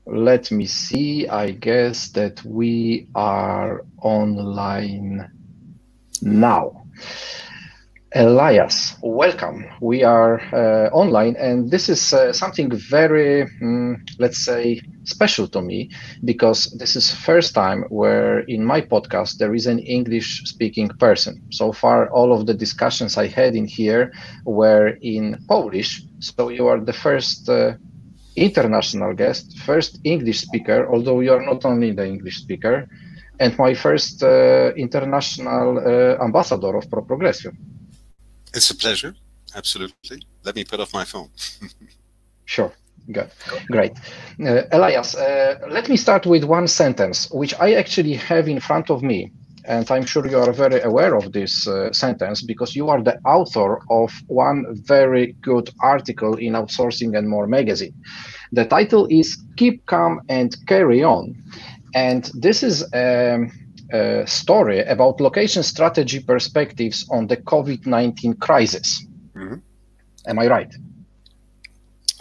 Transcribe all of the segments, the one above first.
Let me see. I guess that we are online now. Elias, welcome. We are online, and this is something very, let's say, special to me because this is first time where in my podcast there is an English-speaking person. So far, all of the discussions I had in here were in Polish. So you are the first international guest, first English speaker, although you are not only the English speaker, and my first international ambassador of Pro Progressive. It's a pleasure. Absolutely. Let me put off my phone. Sure. Good. Great. Elias, let me start with one sentence, which I actually have in front of me. And I'm sure you are very aware of this sentence because you are the author of one very good article in Outsourcing and More magazine. The title is Keep Calm and Carry On. And this is a story about location strategy perspectives on the COVID-19 crisis. Mm-hmm. Am I right?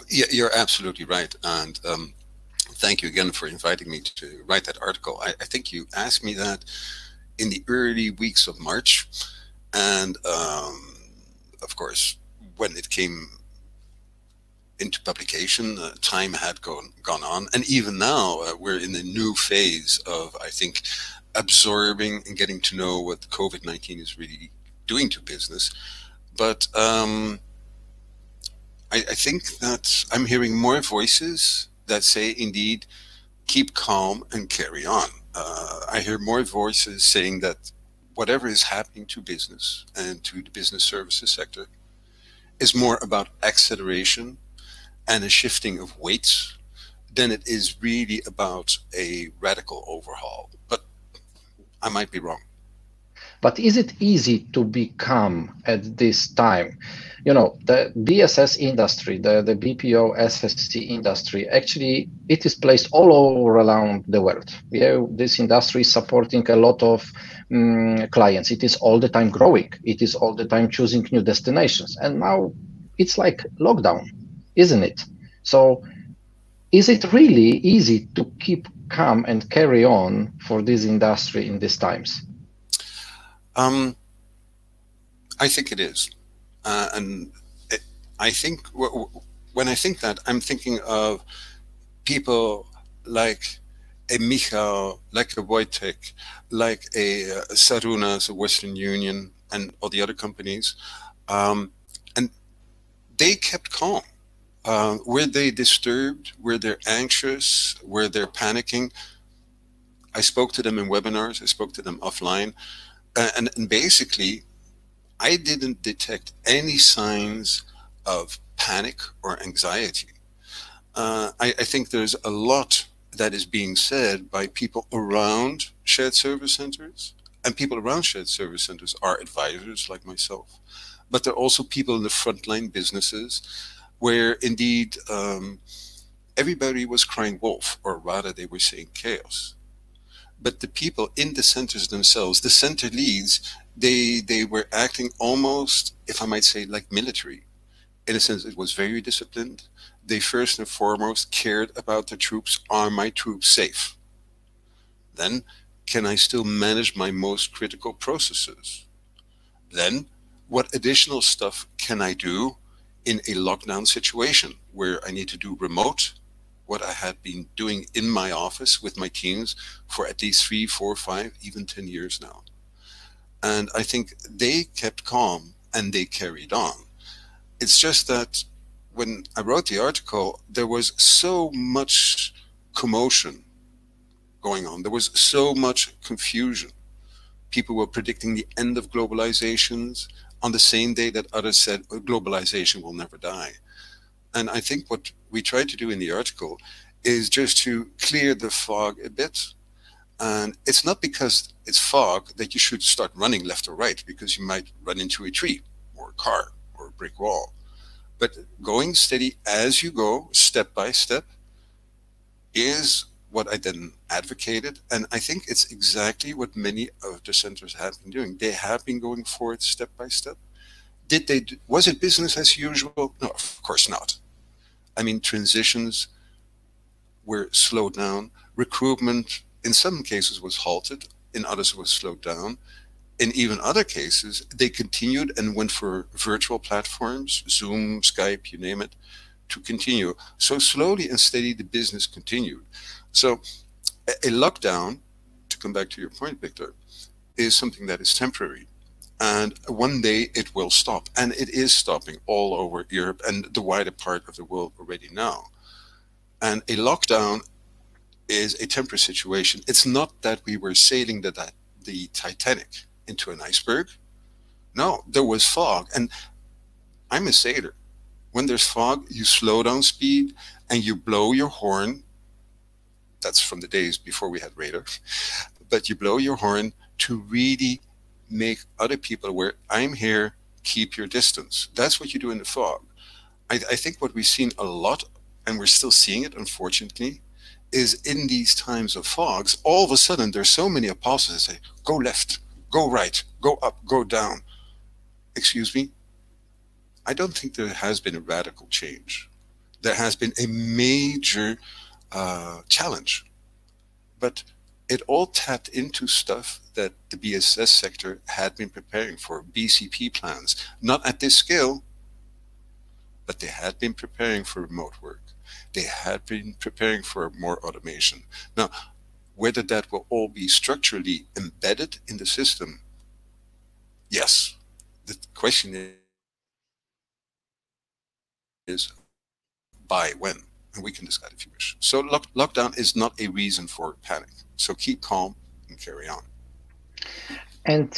Yeah, you're absolutely right. And thank you again for inviting me to write that article. I think you asked me that in the early weeks of March. And of course, when it came into publication, time had gone on. And even now, we're in a new phase of, I think, absorbing and getting to know what COVID-19 is really doing to business. But I think that I'm hearing more voices that say, indeed, keep calm and carry on. I hear more voices saying that whatever is happening to business and to the business services sector is more about acceleration and a shifting of weights than it is really about a radical overhaul. But I might be wrong. But is it easy to be calm at this time? You know, the BSS industry, the BPO SSC industry, actually, it is placed all over around the world. Yeah, this industry is supporting a lot of clients. It is all the time growing. It is all the time choosing new destinations. And now it's like lockdown, isn't it? So is it really easy to keep calm and carry on for this industry in these times? I think it is. I think when I think that, I'm thinking of people like a Michal, like a Wojtek, like a Sarunas, a Western Union, and all the other companies. And they kept calm. Were they disturbed? Were they anxious? Were they panicking? I spoke to them in webinars. I spoke to them offline. And basically, I didn't detect any signs of panic or anxiety. I think there's a lot that is being said by people around shared service centers, and people around shared service centers are advisors like myself. But there are also people in the frontline businesses where indeed everybody was crying wolf, or rather they were saying chaos. But the people in the centers themselves, the center leads, they were acting almost, if I might say, like military. In a sense, it was very disciplined. They first and foremost cared about the troops. Are my troops safe? Then, can I still manage my most critical processes? Then, what additional stuff can I do in a lockdown situation where I need to do remote, what I had been doing in my office with my teams for at least 3, 4, 5, even 10 years now. And I think they kept calm and they carried on. It's just that when I wrote the article, there was so much commotion going on. There was so much confusion. People were predicting the end of globalizations on the same day that others said globalization will never die. And I think what we tried to do in the article is just to clear the fog a bit. And it's not because it's fog that you should start running left or right, because you might run into a tree or a car or a brick wall. But going steady as you go, step by step, is what I then advocated. And I think it's exactly what many of the centers have been doing. They have been going forward step by step. Was it business as usual? No, of course not. I mean, transitions were slowed down. Recruitment in some cases was halted, in others was slowed down. In even other cases, they continued and went for virtual platforms, Zoom, Skype, you name it, to continue. So slowly and steady, the business continued. So a lockdown, to come back to your point, Victor, is something that is temporary. And one day it will stop. And it is stopping all over Europe and the wider part of the world already now. And a lockdown is a temporary situation. It's not that we were sailing the Titanic into an iceberg. No, there was fog. And I'm a sailor. When there's fog, you slow down speed and you blow your horn. That's from the days before we had radar. But you blow your horn to really make other people aware, I'm here, keep your distance. That's what you do in the fog. I think what we've seen a lot, and we're still seeing it, unfortunately, is in these times of fogs, all of a sudden there's so many apostles that say, go left, go right, go up, go down. Excuse me? I don't think there has been a radical change. There has been a major challenge, but it all tapped into stuff that the BSS sector had been preparing for, BCP plans, not at this scale, but they had been preparing for remote work. They had been preparing for more automation. Now, whether that will all be structurally embedded in the system, yes. The question is by when, and we can discuss if you wish. So lockdown is not a reason for panic. So keep calm and carry on. And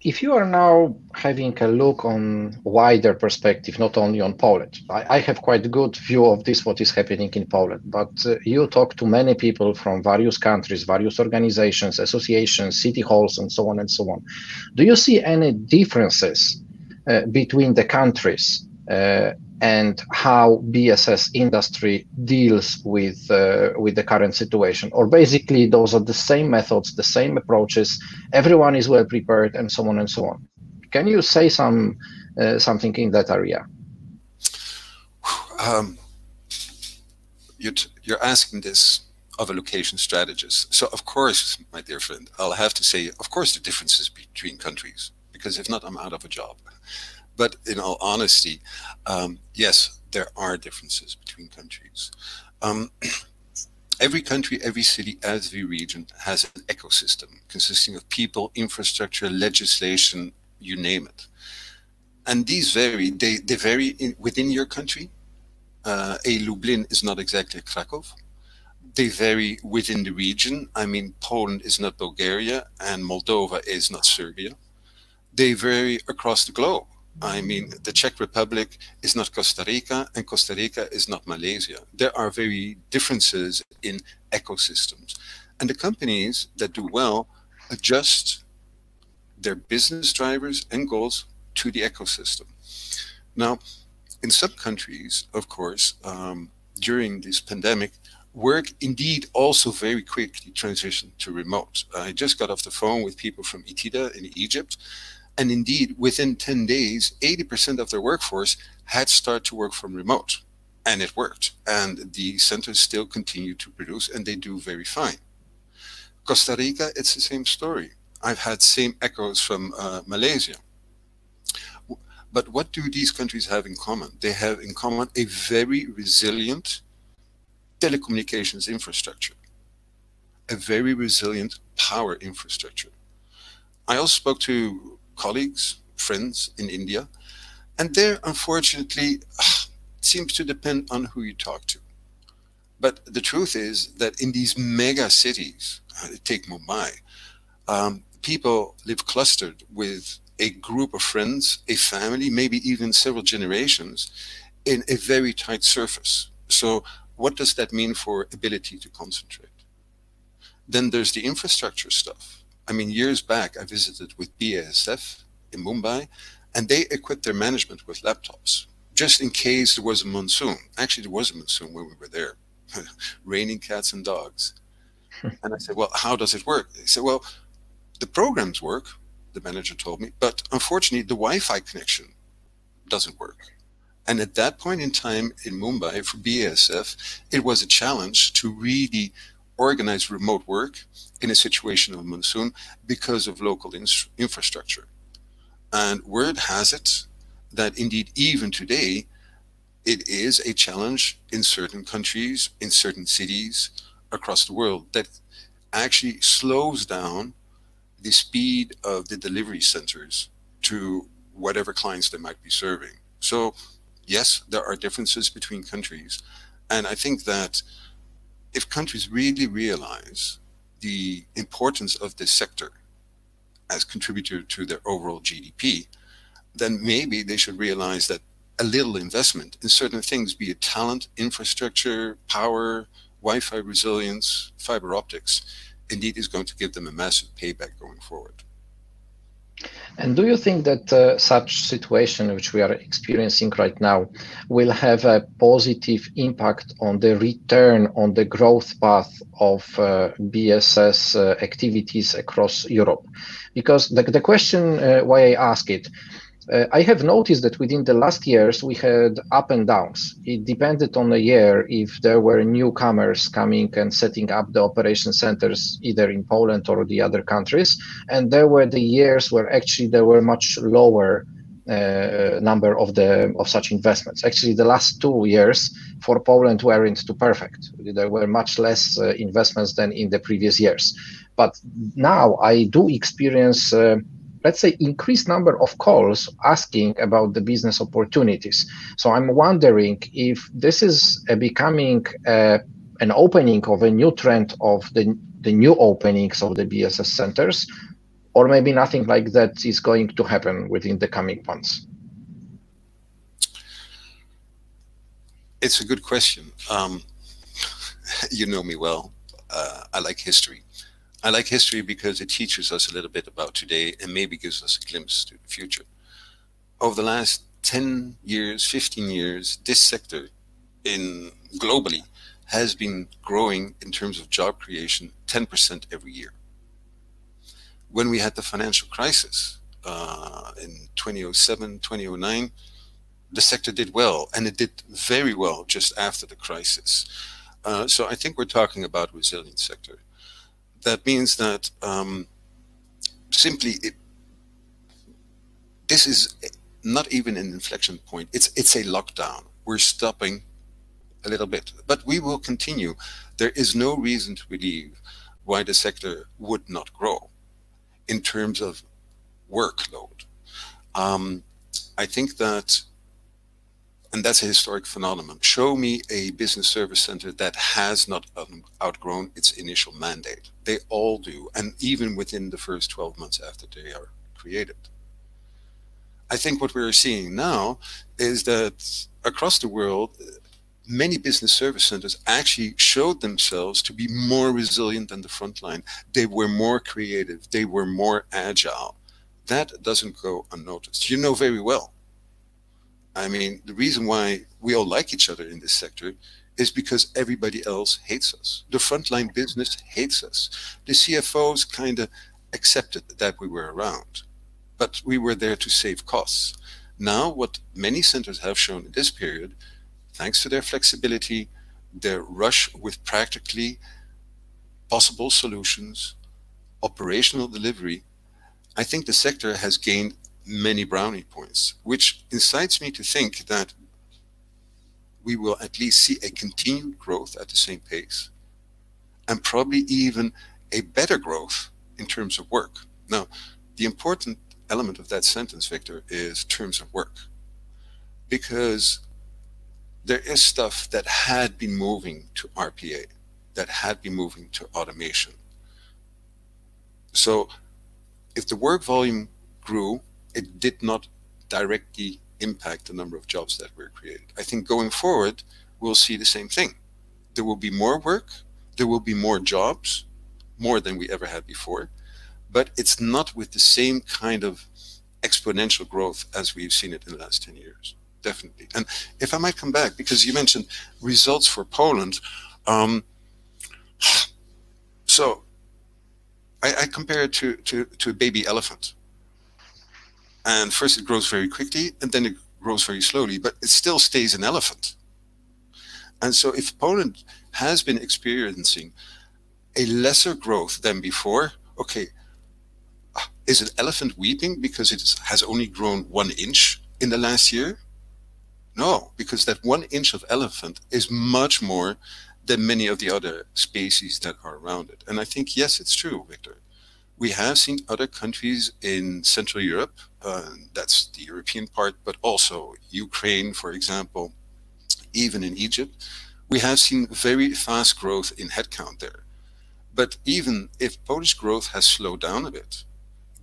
if you are now having a look on wider perspective, not only on Poland, I have quite a good view of this, what is happening in Poland, but you talk to many people from various countries, various organizations, associations, city halls, and so on and so on. Do you see any differences between the countries and how BSS industry deals with the current situation? Or basically those are the same methods, the same approaches, everyone is well prepared, and so on and so on? Can you say something in that area? You're asking this of a location strategist. So of course, my dear friend, I'll have to say, of course, the differences between countries, because if not, I'm out of a job. But in all honesty, yes, there are differences between countries. Every country, every city, every region has an ecosystem consisting of people, infrastructure, legislation, you name it. And these vary. They vary within your country. A Lublin is not exactly Krakow. They vary within the region. I mean, Poland is not Bulgaria and Moldova is not Serbia. They vary across the globe. I mean, the Czech Republic is not Costa Rica and Costa Rica is not Malaysia. There are very differences in ecosystems. And the companies that do well adjust their business drivers and goals to the ecosystem. Now, in some countries, of course, during this pandemic, work indeed also very quickly transitioned to remote. I just got off the phone with people from Itida in Egypt. And indeed, within 10 days, 80% of their workforce had started to work from remote. And it worked. And the centers still continue to produce, and they do very fine. Costa Rica, it's the same story. I've had same echoes from Malaysia. But what do these countries have in common? They have in common a very resilient telecommunications infrastructure, a very resilient power infrastructure. I also spoke to colleagues, friends in India, and there, unfortunately, it seems to depend on who you talk to. But the truth is that in these mega cities, take Mumbai, people live clustered with a group of friends, a family, maybe even several generations in a very tight surface. So what does that mean for ability to concentrate? Then there's the infrastructure stuff. I mean, years back, I visited with BSS in Mumbai, and they equipped their management with laptops, just in case there was a monsoon. Actually, there was a monsoon when we were there, raining cats and dogs. And I said, well, how does it work? They said, well, the programs work, the manager told me, but unfortunately, the Wi-Fi connection doesn't work. And at that point in time in Mumbai for BSF, it was a challenge to really organize remote work in a situation of monsoon because of local infrastructure. And word has it that indeed even today, it is a challenge in certain countries, in certain cities across the world that actually slows down the speed of the delivery centers to whatever clients they might be serving. So yes, there are differences between countries. And I think that if countries really realize the importance of this sector as contributor to their overall GDP, then maybe they should realize that a little investment in certain things, be it talent, infrastructure, power, Wi-Fi resilience, fiber optics, indeed is going to give them a massive payback going forward. And do you think that such situation which we are experiencing right now will have a positive impact on the return on the growth path of BSS activities across Europe? Because the question why I ask it, I have noticed that within the last years, we had up and downs. It depended on the year if there were newcomers coming and setting up the operation centers, either in Poland or the other countries. And there were the years where actually there were much lower number of such investments. Actually, the last 2 years for Poland weren't too perfect. There were much less investments than in the previous years. But now I do experience let's say, increased number of calls asking about the business opportunities. So I'm wondering if this is becoming an opening of a new trend of the new openings of the BSS centers, or maybe nothing like that is going to happen within the coming months. It's a good question. You know me well. I like history. I like history because it teaches us a little bit about today and maybe gives us a glimpse to the future. Over the last 10 years, 15 years, this sector globally has been growing in terms of job creation 10% every year. When we had the financial crisis in 2007, 2009, the sector did well, and it did very well just after the crisis. So I think we're talking about a resilient sector. That means that this is not even an inflection point. It's a lockdown. We're stopping a little bit, but we will continue. There is no reason to believe why the sector would not grow in terms of workload. I think that, and that's a historic phenomenon. Show me a business service center that has not outgrown its initial mandate. They all do, and even within the first 12 months after they are created. I think what we're seeing now is that across the world, many business service centers actually showed themselves to be more resilient than the front line. They were more creative. They were more agile. That doesn't go unnoticed. You know very well. I mean, the reason why we all like each other in this sector is because everybody else hates us. The frontline business hates us. The CFOs kind of accepted that we were around, but we were there to save costs. Now, what many centers have shown in this period, thanks to their flexibility, their rush with practically possible solutions, operational delivery, I think the sector has gained many brownie points, which incites me to think that we will at least see a continued growth at the same pace, and probably even a better growth in terms of work. Now, the important element of that sentence, Victor, is terms of work, because there is stuff that had been moving to RPA, that had been moving to automation. So if the work volume grew, it did not directly impact the number of jobs that were created. I think going forward, we'll see the same thing. There will be more work, there will be more jobs, more than we ever had before, but it's not with the same kind of exponential growth as we've seen it in the last 10 years, definitely. And if I might come back, because you mentioned results for Poland, so I compare it to a baby elephant. And first it grows very quickly, and then it grows very slowly, but it still stays an elephant. And so if Poland has been experiencing a lesser growth than before, okay, is an elephant weeping because it has only grown 1 inch in the last year? No, because that 1 inch of elephant is much more than many of the other species that are around it. And I think, yes, it's true, Victor. We have seen other countries in Central Europe, that's the European part, but also Ukraine, for example, even in Egypt, we have seen very fast growth in headcount there. But even if Polish growth has slowed down a bit,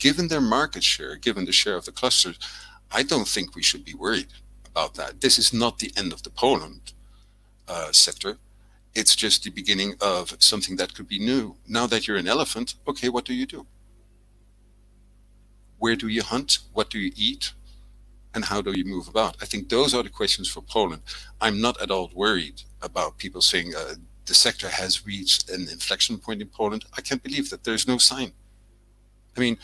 given their market share, given the share of the clusters, I don't think we should be worried about that. This is not the end of the Poland sector. It's just the beginning of something that could be new. Now that you're an elephant, okay, what do you do? Where do you hunt? What do you eat? And how do you move about? I think those are the questions for Poland. I'm not at all worried about people saying the sector has reached an inflection point in Poland. I can't believe that there's no sign. I mean,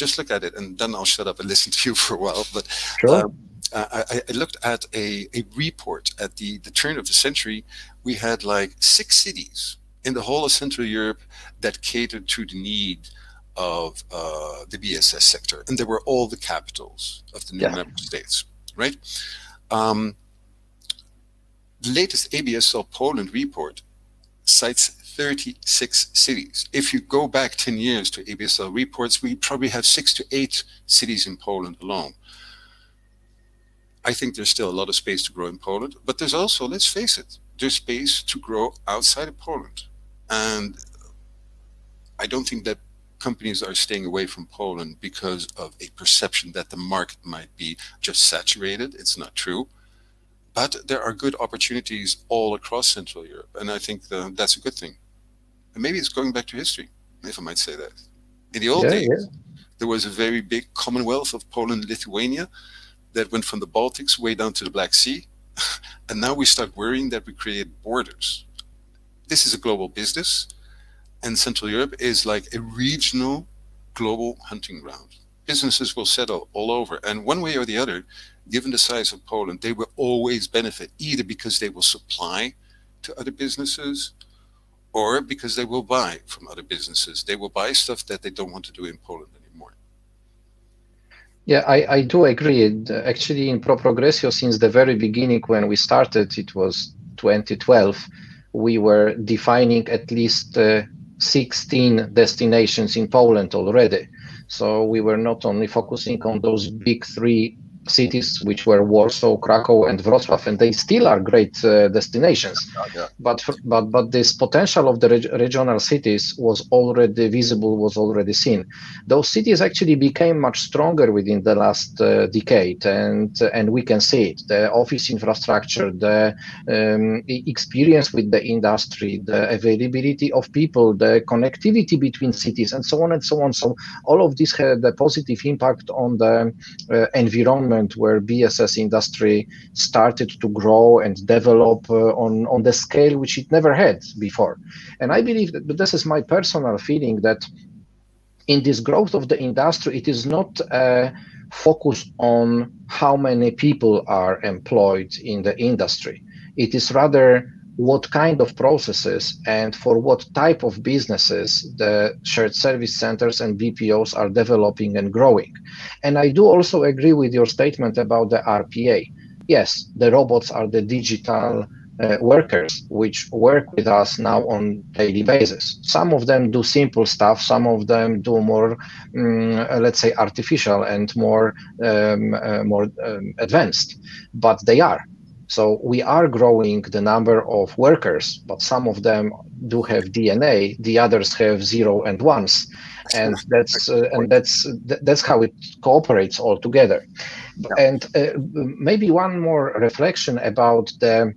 just look at it, and then I'll shut up and listen to you for a while. But sure. I looked at a report at the turn of the century. We had like 6 cities in the whole of Central Europe that catered to the need of the BSS sector. And they were all the capitals of the new member states, right? The latest ABSL Poland report cites 36 cities. If you go back 10 years to ABSL reports, we probably have 6 to 8 cities in Poland alone. I think there's still a lot of space to grow in Poland, but there's also, let's face it, there's space to grow outside of Poland. And I don't think that companies are staying away from Poland because of a perception that the market might be just saturated. It's not true. But there are good opportunities all across Central Europe, and I think that's a good thing. And maybe it's going back to history, if I might say that. In the old days, there was a very big Commonwealth of Poland and Lithuania that went from the Baltics way down to the Black Sea. And now we start worrying that we create borders. This is a global business, and Central Europe is like a regional global hunting ground. Businesses will settle all over, and one way or the other, given the size of Poland, they will always benefit, either because they will supply to other businesses or because they will buy from other businesses. They will buy stuff that they don't want to do in Poland anymore. Yeah, I do agree. Actually, in Progressio, since the very beginning when we started, it was 2012, we were defining at least 16 destinations in Poland already. So we were not only focusing on those big 3 cities, which were Warsaw, Krakow, and Wrocław, and they still are great destinations. But this potential of the regional cities was already visible, was already seen. Those cities actually became much stronger within the last decade, and we can see it. The office infrastructure, the experience with the industry, the availability of people, the connectivity between cities, and so on and so on. So all of this had a positive impact on the environment where BSS industry started to grow and develop on the scale which it never had before. And I believe that, but this is my personal feeling, that in this growth of the industry, it is not a focus on how many people are employed in the industry. It is rather what kind of processes and for what type of businesses the shared service centers and BPOs are developing and growing. And I do also agree with your statement about the RPA. Yes, the robots are the digital workers which work with us now on daily basis. Some of them do simple stuff, some of them do more, let's say, artificial and more advanced, but they are. So we are growing the number of workers, but some of them do have DNA, the others have 0 and 1s, and that's how it cooperates all together. And maybe one more reflection about the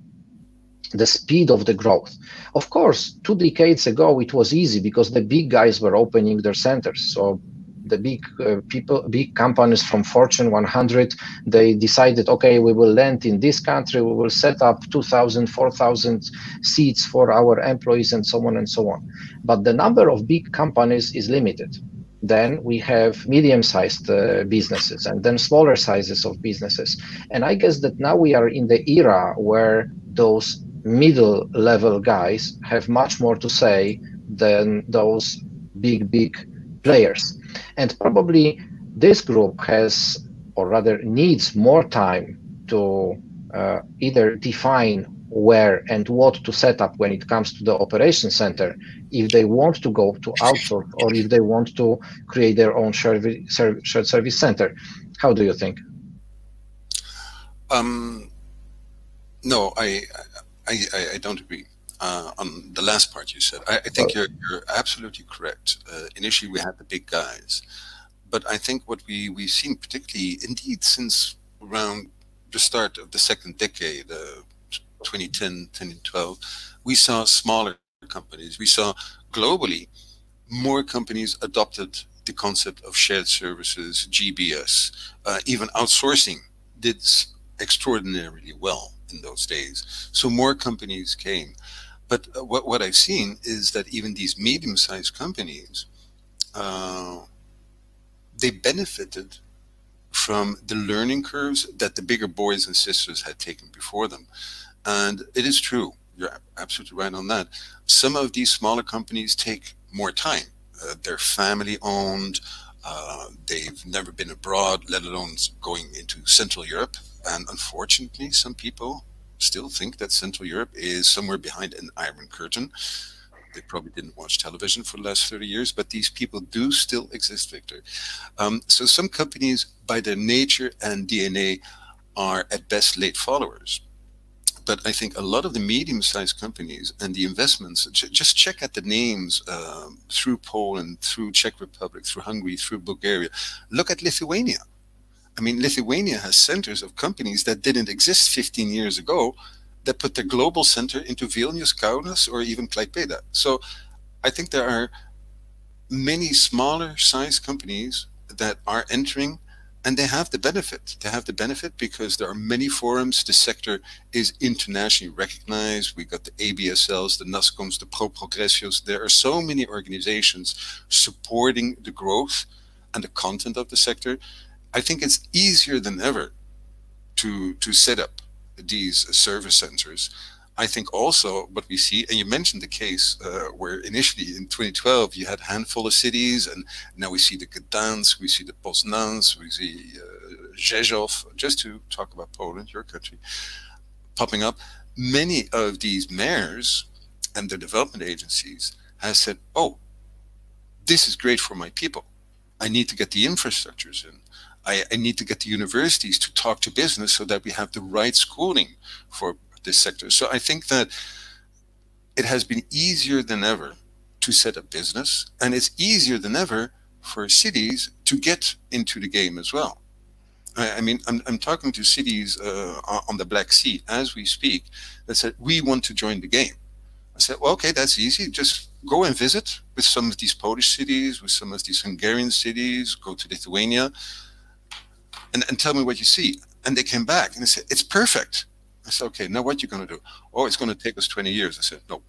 speed of the growth. Of course, 2 decades ago it was easy because the big guys were opening their centers. So the big companies from Fortune 100, they decided, okay, we will land in this country, we will set up 2,000, 4,000 seats for our employees and so on and so on. But the number of big companies is limited. then we have medium-sized businesses, and then smaller sizes of businesses. And I guess that now we are in the era where those middle-level guys have much more to say than those big players. And probably this group has, or rather needs, more time to either define where and what to set up when it comes to the operation center, if they want to go to outsource or if they want to create their own shared service center. How do you think? No, I don't agree on the last part you said. I think you're absolutely correct. Initially, we had the big guys, but I think what we've seen, particularly indeed since around the start of the second decade, 2010, 10 and 12, we saw smaller companies. We saw globally more companies adopted the concept of shared services, GBS, even outsourcing did extraordinarily well in those days. So more companies came. But what I've seen is that even these medium-sized companies, they benefited from the learning curves that the bigger boys and sisters had taken before them. And it is true, you're absolutely right on that. Some of these smaller companies take more time. They're family owned, they've never been abroad, let alone going into Central Europe. And unfortunately, some people still think that Central Europe is somewhere behind an iron curtain. They probably didn't watch television for the last 30 years, but these people do still exist, Victor. So some companies, by their nature and DNA, are at best late followers. But I think a lot of the medium-sized companies and the investments, just check at the names through Poland, through Czech Republic, through Hungary, through Bulgaria. Look at Lithuania. I mean, Lithuania has centers of companies that didn't exist 15 years ago that put their global center into Vilnius, Kaunas, or even Klaipėda. So I think there are many smaller size companies that are entering, and they have the benefit. They have the benefit because there are many forums. The sector is internationally recognized. We got the ABSLs, the NASCOMs, the Pro Progressios. There are so many organizations supporting the growth and the content of the sector. I think it's easier than ever to set up these service centers. I think also what we see, and you mentioned the case where initially in 2012 you had a handful of cities, and now we see the Gdansk, we see the Poznans, we see Rzeszów, just to talk about Poland, your country, popping up. Many of these mayors and the development agencies have said, oh, this is great for my people. I need to get the infrastructures in. I need to get the universities to talk to business so that we have the right schooling for this sector. So I think that it has been easier than ever to set up business, and it's easier than ever for cities to get into the game as well. I mean, I'm talking to cities on the Black Sea as we speak that said, we want to join the game. I said, well, okay, that's easy. Just go and visit with some of these Polish cities, with some of these Hungarian cities, go to Lithuania, and tell me what you see. And they came back and they said, it's perfect. I said, okay, now what are you going to do? Oh, it's going to take us 20 years. I said, no,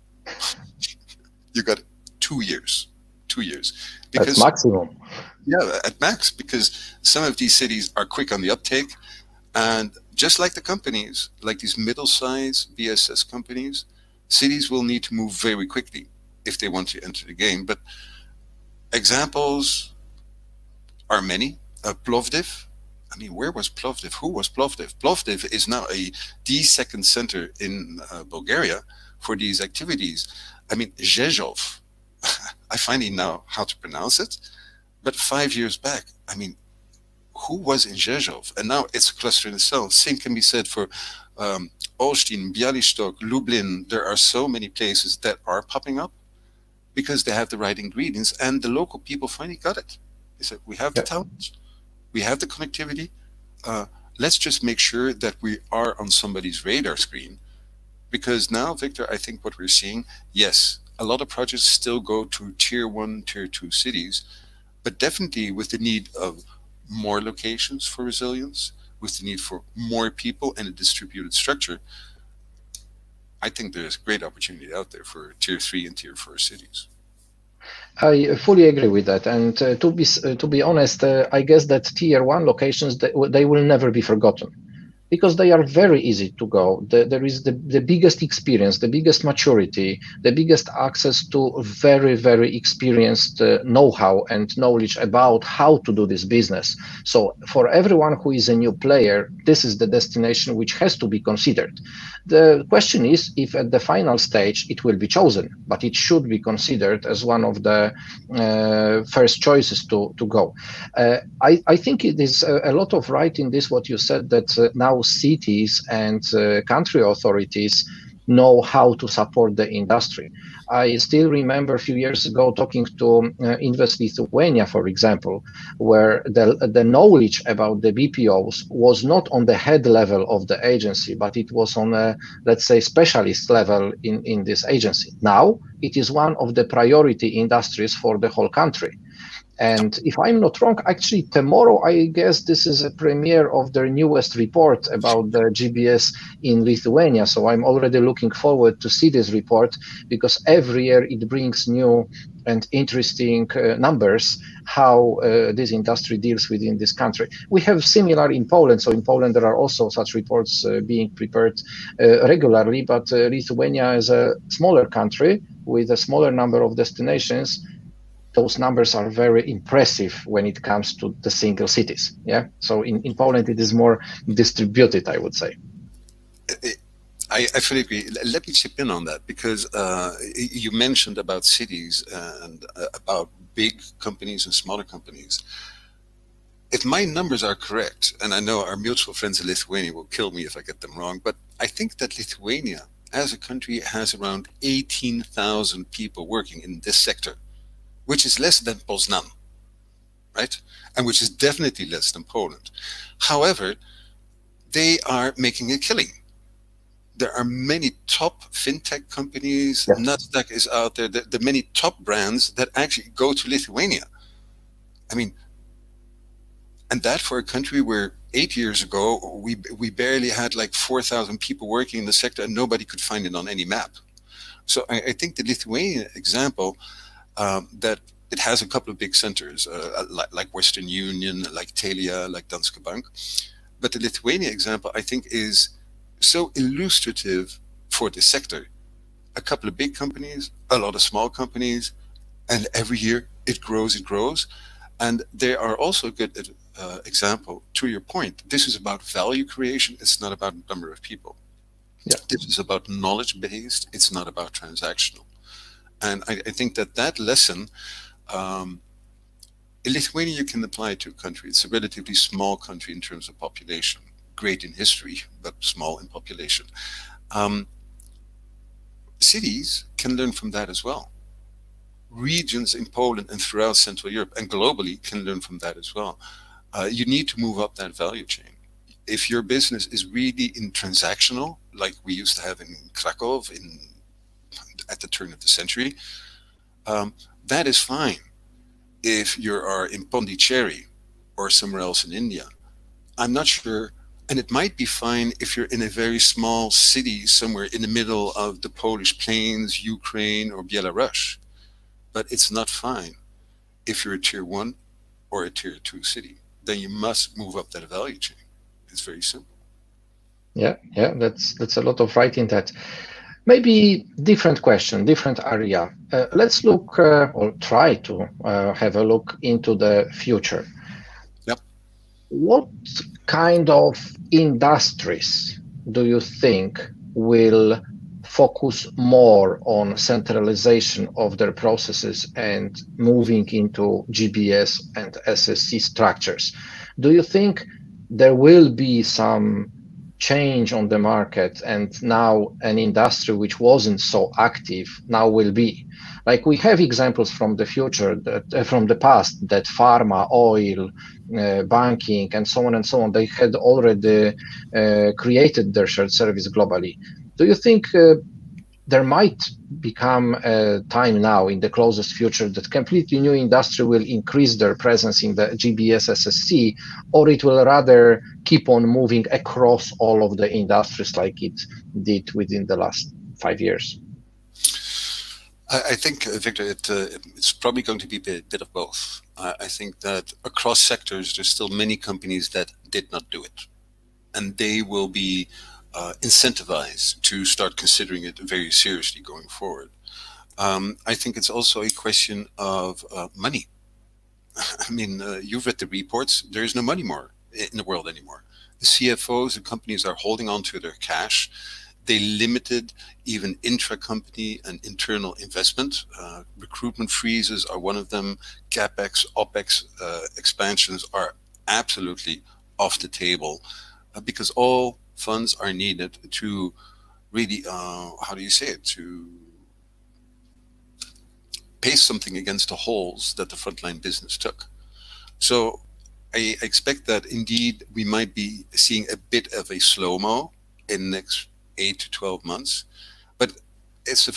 you got 2 years, 2 years. Because, that's maximum. Yeah, at max, because some of these cities are quick on the uptake. And just like the companies, like these middle-sized BSS companies, cities will need to move very quickly if they want to enter the game. But examples are many. Plovdiv. I mean, where was Plovdiv? Who was Plovdiv? Plovdiv is now the second center in Bulgaria for these activities. I mean, Rzeszów, I finally know how to pronounce it, but 5 years back, I mean, who was in Rzeszów? And now it's a cluster in itself. Same can be said for Olsztyn, Białystok, Lublin. There are so many places that are popping up because they have the right ingredients, and the local people finally got it. They said, we have the talent. We have the connectivity. Let's just make sure that we are on somebody's radar screen. Because now, Victor, I think what we're seeing, yes, a lot of projects still go to tier 1, tier 2 cities, but definitely with the need of more locations for resilience, with the need for more people and a distributed structure, I think there's great opportunity out there for tier 3 and tier 4 cities. I fully agree with that. And to be honest, I guess that tier one locations, they will never be forgotten, because they are very easy to go. There is the biggest experience, the biggest maturity, the biggest access to very, very experienced know-how and knowledge about how to do this business. So for everyone who is a new player, this is the destination which has to be considered. The question is if at the final stage it will be chosen, but it should be considered as one of the first choices to go. I think it is a lot of right in this, what you said, that now cities and country authorities know how to support the industry. I still remember a few years ago talking to Invest Lithuania, for example, where the knowledge about the BPOs was not on the head level of the agency, but it was on a, let's say, specialist level in this agency. Now it is one of the priority industries for the whole country. And if I'm not wrong, actually tomorrow, I guess this is a premiere of their newest report about the GBS in Lithuania. So I'm already looking forward to see this report, because every year it brings new and interesting numbers how this industry deals within this country. We have similar in Poland. So in Poland, there are also such reports being prepared regularly, but Lithuania is a smaller country with a smaller number of destinations. Those numbers are very impressive when it comes to the single cities. Yeah. So in Poland, it is more distributed, I would say. I fully agree. Let me chip in on that, because you mentioned about cities and about big companies and smaller companies. If my numbers are correct, and I know our mutual friends in Lithuania will kill me if I get them wrong, but I think that Lithuania as a country has around 18,000 people working in this sector, which is less than Poznan, right? And which is definitely less than Poland. However, they are making a killing. There are many top fintech companies, yes. Nasdaq is out there, the many top brands that actually go to Lithuania. I mean, and that for a country where 8 years ago, we barely had like 4,000 people working in the sector and nobody could find it on any map. So I think the Lithuanian example, that it has a couple of big centers, like Western Union, like Telia, like Danske Bank. But the Lithuania example, I think, is so illustrative for this sector. A couple of big companies, a lot of small companies, and every year it grows. And they are also a good example, to your point. This is about value creation. It's not about number of people. Yeah. This is about knowledge-based. It's not about transactional. And I think that lesson, in Lithuania, you can apply it to a country. It's a relatively small country in terms of population, great in history, but small in population. Cities can learn from that as well. Regions in Poland and throughout Central Europe and globally can learn from that as well. You need to move up that value chain. If your business is really in transactional, like we used to have in Krakow at the turn of the century, that is fine. If you are in Pondicherry or somewhere else in India, I'm not sure, and it might be fine if you're in a very small city somewhere in the middle of the Polish plains, Ukraine or Belarus, but it's not fine if you're a tier 1 or a tier 2 city. Then you must move up that value chain. It's very simple. Yeah, that's a lot of right in that. Maybe different question, different area. Let's look or try to have a look into the future. Yep. What kind of industries do you think will focus more on centralization of their processes and moving into GBS and SSC structures? Do you think there will be some change on the market, and now an industry which wasn't so active now will be? Like, we have examples from the future, that from the past, that pharma, oil, banking, and so on, they had already created their shared service globally. Do you think there might become a time now in the closest future that completely new industry will increase their presence in the GBS SSC, or it will rather keep on moving across all of the industries like it did within the last 5 years? I think, Victor, it's probably going to be a bit of both. I think that across sectors, there's still many companies that did not do it, and they will be incentivized to start considering it very seriously going forward. I think it's also a question of money. I mean, you've read the reports. There is no money more in the world anymore. The CFOs and companies are holding on to their cash. They limited even intra-company and internal investment. Recruitment freezes are one of them. CapEx, OpEx expansions are absolutely off the table because all funds are needed to really, how do you say it, to pay something against the holes that the frontline business took. So I expect that indeed we might be seeing a bit of a slow-mo in the next 8 to 12 months, but it's a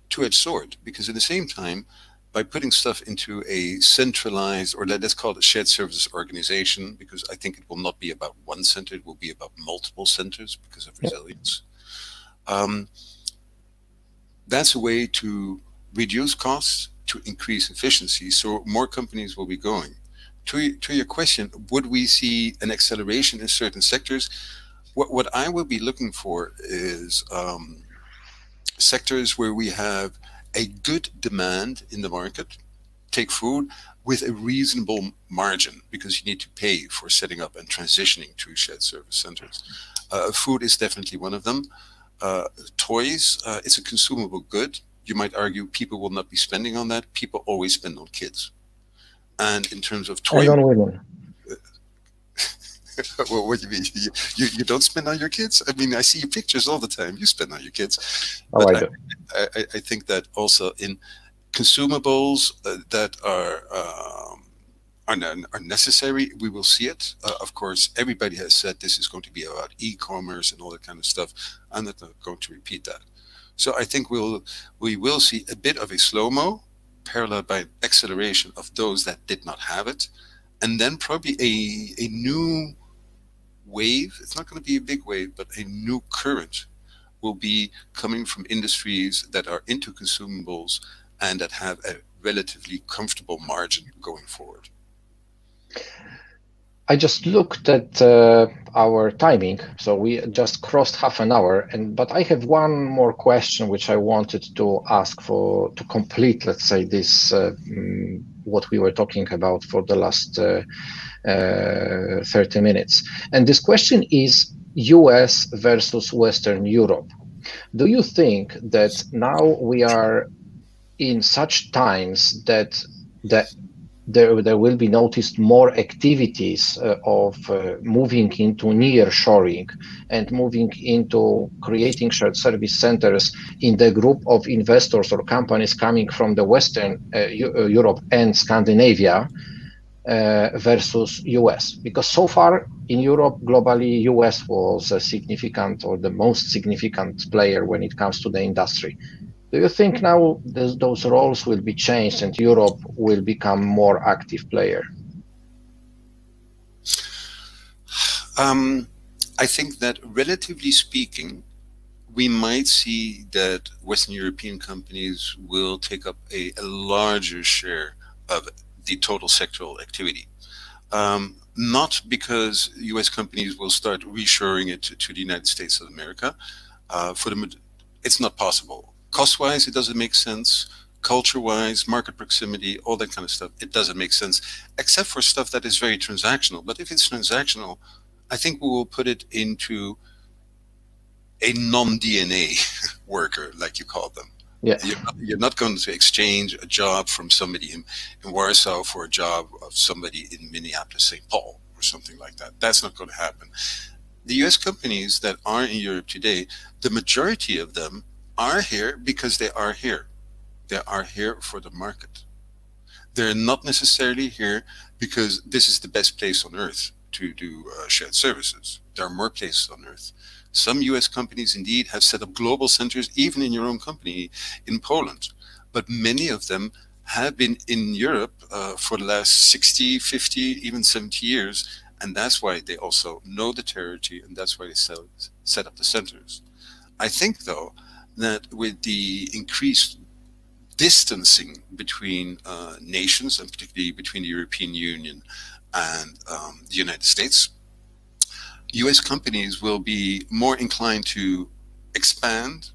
two-edged sword because at the same time, by putting stuff into a centralized, or let's call it a shared services organization, because I think it will not be about one center, it will be about multiple centers because of resilience. That's a way to reduce costs, to increase efficiency, so more companies will be going. To your question, would we see an acceleration in certain sectors? What I will be looking for is sectors where we have a good demand in the market, take food, with a reasonable margin, because you need to pay for setting up and transitioning to shared service centers. Food is definitely one of them. Toys, it's a consumable good. You might argue people will not be spending on that. People always spend on kids. And in terms of toy... And on women. Well, what do you mean? You don't spend on your kids? I mean, I see your pictures all the time. You spend on your kids. Oh, but I do. I think that also in consumables that are necessary, we will see it. Of course, everybody has said this is going to be about e-commerce and all that kind of stuff. I'm not going to repeat that. So I think we will see a bit of a slow-mo, paralleled by an acceleration of those that did not have it. And then probably a new wave, it's not going to be a big wave, but a new current will be coming from industries that are into consumables and that have a relatively comfortable margin going forward. I just looked at our timing, so we just crossed half an hour. But I have one more question which I wanted to ask to complete, let's say, this what we were talking about for the last 30 minutes. And this question is US versus Western Europe. Do you think that now we are in such times that there will be noticed more activities of moving into nearshoring and moving into creating shared service centers in the group of investors or companies coming from the Western Europe and Scandinavia versus US? Because so far in Europe, globally, US was a significant or the most significant player when it comes to the industry. Do you think now those roles will be changed and Europe will become more active player? I think that relatively speaking, we might see that Western European companies will take up a larger share of the total sectoral activity. Not because US companies will start reshoring it to the United States of America. It's not possible. Cost-wise, it doesn't make sense. Culture-wise, market proximity, all that kind of stuff, it doesn't make sense, except for stuff that is very transactional. But if it's transactional, I think we will put it into a non-DNA worker, like you call them. Yeah. You're not going to exchange a job from somebody in Warsaw for a job of somebody in Minneapolis, St. Paul, or something like that. That's not going to happen. The US companies that are in Europe today, the majority of them are here because they are here. They are here for the market. They're not necessarily here because this is the best place on earth to do shared services. There are more places on earth. Some US companies indeed have set up global centers, even in your own company in Poland. But many of them have been in Europe for the last 60, 50, even 70 years. And that's why they also know the territory, and that's why they set up the centers. I think, though, that with the increased distancing between nations, and particularly between the European Union and the United States, US companies will be more inclined to expand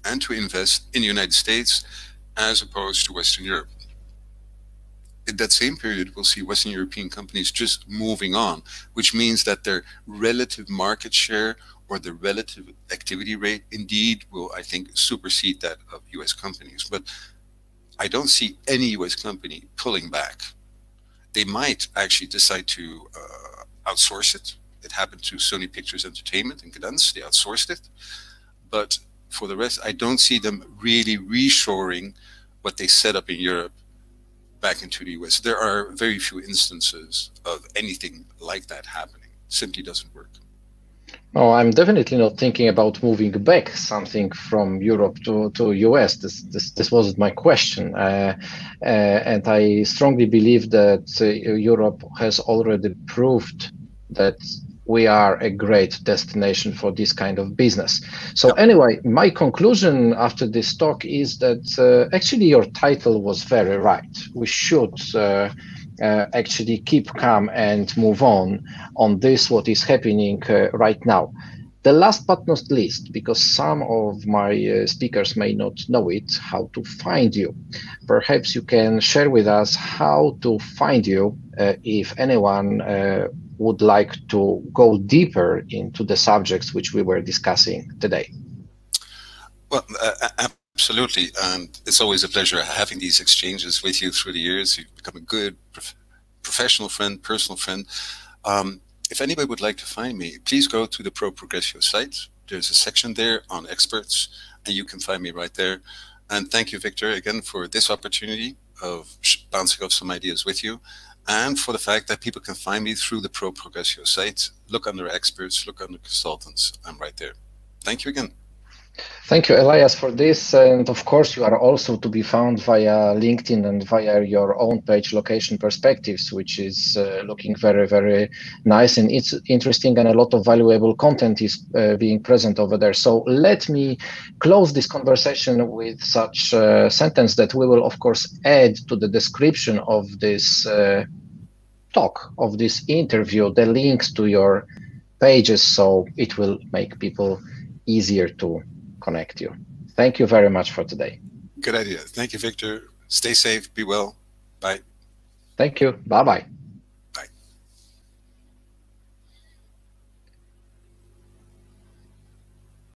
and to invest in the United States as opposed to Western Europe. In that same period, we'll see Western European companies just moving on, which means that their relative market share or the relative activity rate indeed will, I think, supersede that of US companies. But I don't see any US company pulling back. They might actually decide to outsource it. It happened to Sony Pictures Entertainment in Gdansk. They outsourced it. But for the rest, I don't see them really reshoring what they set up in Europe back into the US. There are very few instances of anything like that happening. It simply doesn't work. No, I'm definitely not thinking about moving back something from Europe to US. This wasn't my question. And I strongly believe that Europe has already proved that we are a great destination for this kind of business. So anyway, my conclusion after this talk is that actually your title was very right. We should actually keep calm and move on this, what is happening right now. The last but not least, because some of my speakers may not know it, how to find you. Perhaps you can share with us how to find you if anyone would like to go deeper into the subjects which we were discussing today. Well, absolutely. And it's always a pleasure having these exchanges with you through the years. You've become a good professional friend, personal friend. If anybody would like to find me, please go to the Pro Progressio site. There's a section there on experts, and you can find me right there. And thank you, Victor, again, for this opportunity of bouncing off some ideas with you, and for the fact that people can find me through the Pro Progressio site. Look under experts, look under consultants. I'm right there. Thank you again. Thank you, Elias, for this. And of course, you are also to be found via LinkedIn and via your own page, Location Perspectives, which is looking very, very nice and it's interesting, and a lot of valuable content is being present over there. So let me close this conversation with such a sentence that we will, of course, add to the description of this talk, of this interview, the links to your pages, so it will make people easier to connect you. Thank you very much for today. Good idea. Thank you, Victor. Stay safe. Be well. Bye. Thank you. Bye-bye.